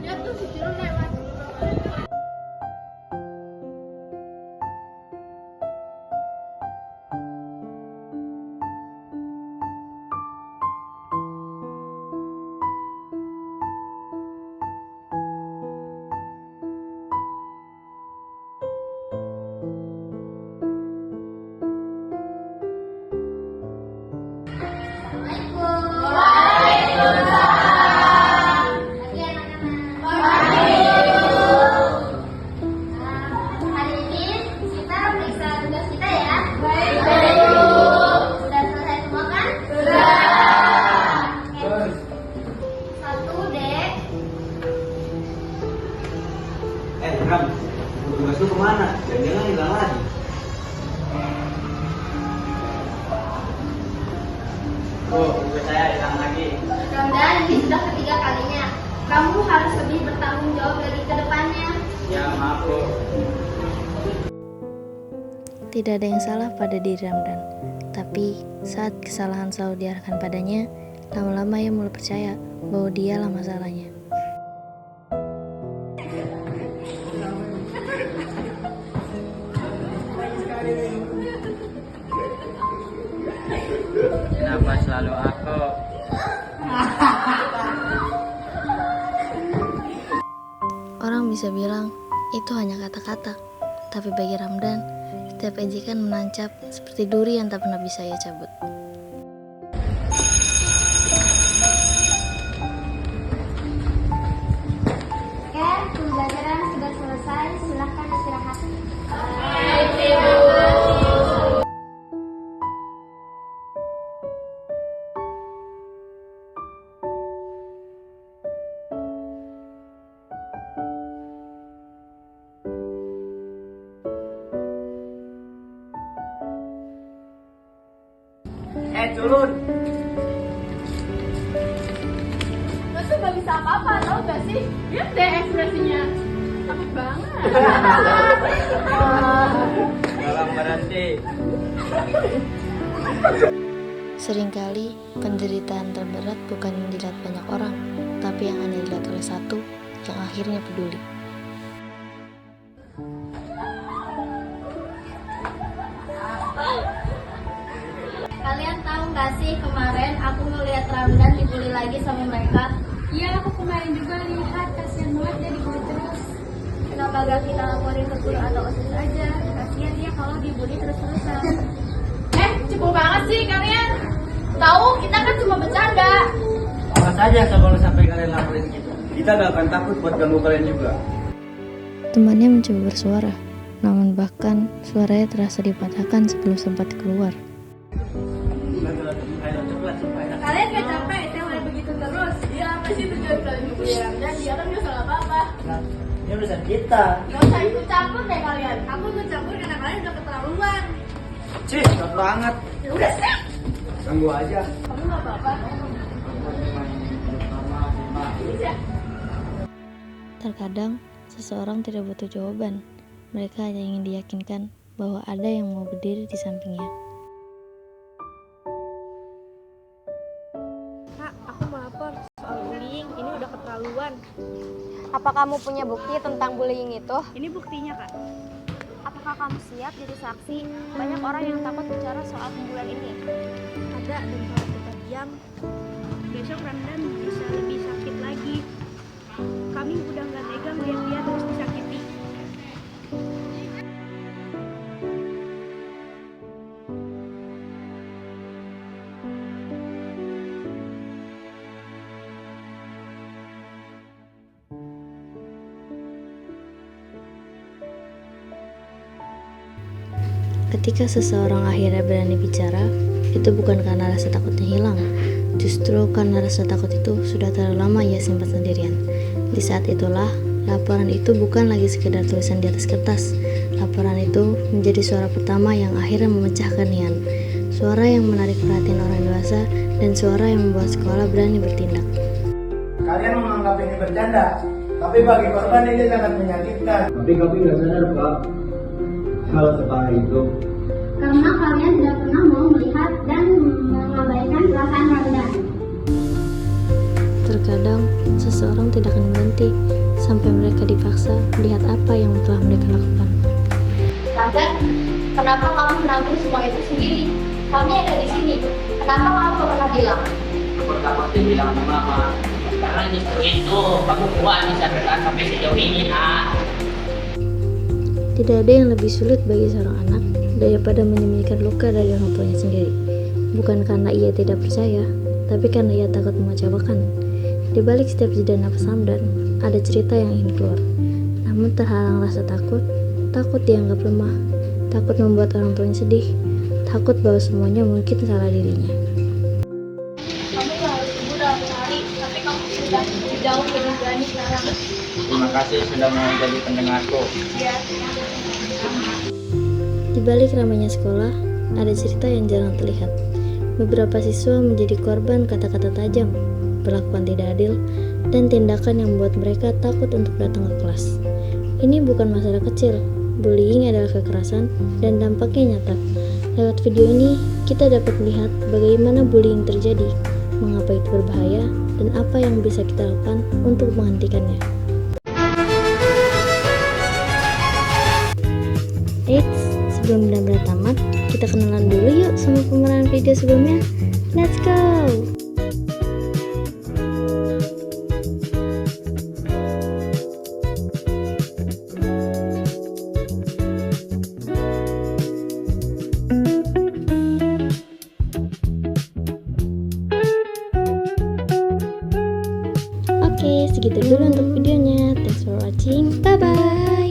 Lihat tuh si Ciro lewat. Hari ini kita periksa tugas kita ya. Baik. Sudah selesai semua kan? Sudah. Oke. 1 Dek. Ram, tugas lu kemana? Jangan-jangan hilang lagi. Oh, tugas saya hilang lagi. Mudah-mudahan ini sudah ketiga kalinya. Kamu harus lebih bertanggung jawab lagi ke depannya. Ya, maaf bro. Tidak ada yang salah pada diri Ramdan, tapi saat kesalahan selalu diarahkan padanya, lama-lama ia mulai percaya bahwa dialah masalahnya. Kenapa selalu aku? Orang bisa bilang itu hanya kata-kata, tapi bagi Ramdan, setiap ejekan menancap seperti duri yang tak pernah bisa ia cabut. Oke, pembelajaran sudah selesai. Silahkan istirahat. Turun. Lo tuh gak bisa apa-apa, tau gak sih? Lihat deh ekspresinya. Takut banget. Dalam berhenti. Seringkali penderitaan terberat bukan yang dilihat banyak orang, tapi yang hanya dilihat oleh satu yang akhirnya peduli. Kalian tahu nggak sih kemarin aku ngeliat Ramdan dibully lagi sama mereka? Iya, aku kemarin juga lihat, kasihan banget dia dibully terus. Kenapa gak kita laporin ke guru atau OSIS aja? Kasihan dia kalau dibully terus-terusan. Cukup banget sih kalian. Tahu kita kan cuma bercanda. Awas aja kalau sampai kalian laporin kita. Kita gak akan takut buat ganggu kalian juga. Temannya mencoba bersuara, namun bahkan suaranya terasa dipatahkan sebelum sempat keluar. Kalian gak capek main begitu terus? Iya, apa sih tujuan kalian dibully Ramdan? Dia kan gak salah apa-apa. Ini urusan kita. Gak usah ikut campur deh kalian. Aku ikut campur karena kalian udah keterlaluan. Cih, berat banget. Ya udah sih. Ganggu aja. Kamu gak apa-apa. Iya. Terkadang, seseorang tidak butuh jawaban. Mereka hanya ingin diyakinkan bahwa ada yang mau berdiri di sampingnya. Kak, aku mau lapor soal bullying. Ini udah keterlaluan. Apa kamu punya bukti tentang bullying itu? Ini buktinya, Kak. Apakah kamu siap jadi saksi? Banyak orang yang takut bicara soal pembulian ini. Ada, dan kalau kita diam, besok Ramdan bisa lebih sakit lagi. Kami udah nggak tega melihat dia terus disakiti. Ketika seseorang akhirnya berani bicara, itu bukan karena rasa takutnya hilang, justru karena rasa takut itu sudah terlalu lama ia simpan sendirian. Di saat itulah, laporan itu bukan lagi sekedar tulisan di atas kertas. Laporan itu menjadi suara pertama yang akhirnya memecah keheningan. Suara yang menarik perhatian orang dewasa dan suara yang membuat sekolah berani bertindak. Kalian menganggap ini bercanda, tapi bagi korban ini sangat menyakitkan. Tapi kami nggak sadar Pak, hal separah itu. karena kalian tidak pernah mau melihat dan mengabaikan perasaan Ramdan. Terkadang seseorang tidak akan berhenti sampai mereka dipaksa melihat apa yang telah mereka lakukan. Ramdan, kenapa kamu menanggung semua itu sendiri? Kami ada di sini. Kenapa kamu gak pernah bilang? Pertama saya bilang sama mama, karena justru itu kamu kuat bisa bertahan sampai sejauh ini, Nak. Tidak ada yang lebih sulit bagi seorang anak daripada menyembunyikan luka dari orang tuanya sendiri. Bukan karena ia tidak percaya, tapi karena ia takut mengecewakan. Di balik setiap jeda nafas Ramdan, ada cerita yang ingin keluar. Namun terhalang rasa takut, takut dianggap lemah, takut membuat orang tuanya sedih, takut bahwa semuanya mungkin salah dirinya. Kamu gak harus sembuh dalam sehari, tapi kamu sudah jauh lebih berani sekarang. Terima kasih sudah mau jadi pendengarku. Di balik ramainya sekolah, ada cerita yang jarang terlihat. Beberapa siswa menjadi korban kata-kata tajam, perlakuan tidak adil, dan tindakan yang membuat mereka takut untuk datang ke kelas. Ini bukan masalah kecil, bullying adalah kekerasan dan dampaknya nyata. Lewat video ini, kita dapat melihat bagaimana bullying terjadi, mengapa itu berbahaya, dan apa yang bisa kita lakukan untuk menghentikannya. Eits, sebelum benar-benar tamat, kita kenalan dulu yuk sama pemeran video sebelumnya. Let's go! Oke, segitu dulu untuk videonya. Thanks for watching. Bye-bye!